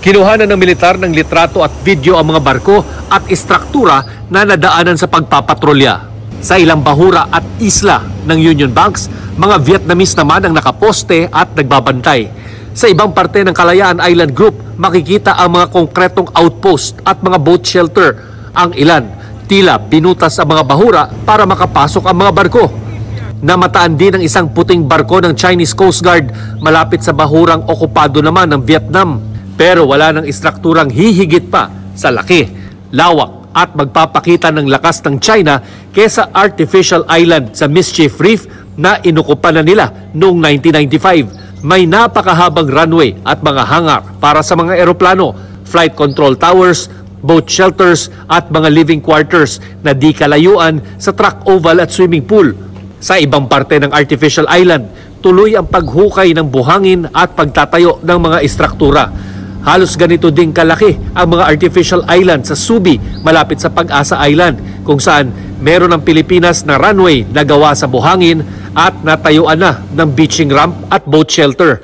Kinuhanan ng militar ng litrato at video ang mga barko at istruktura na nadaanan sa pagpapatrolya. Sa ilang bahura at isla ng Union Banks, mga Vietnamese naman ang nakaposte at nagbabantay. Sa ibang parte ng Kalayaan Island Group, makikita ang mga konkretong outpost at mga boat shelter. Ang ilan, tila binutas ang mga bahura para makapasok ang mga barko. Namataan din ang isang puting barko ng Chinese Coast Guard malapit sa bahurang okupado naman ng Vietnam. Pero wala nang istrukturang hihigit pa sa laki, lawak at magpapakita ng lakas ng China kesa artificial island sa Mischief Reef na inukupan na nila noong 1995. May napakahabang runway at mga hangar para sa mga eroplano, flight control towers, boat shelters at mga living quarters na di kalayuan sa track oval at swimming pool. Sa ibang parte ng artificial island, tuloy ang paghukay ng buhangin at pagtatayo ng mga istruktura. Halos ganito ding kalaki ang mga artificial island sa Subi malapit sa Pag-asa Island kung saan meron ng Pilipinas na runway na gawa sa buhangin at natayuan na ng beaching ramp at boat shelter.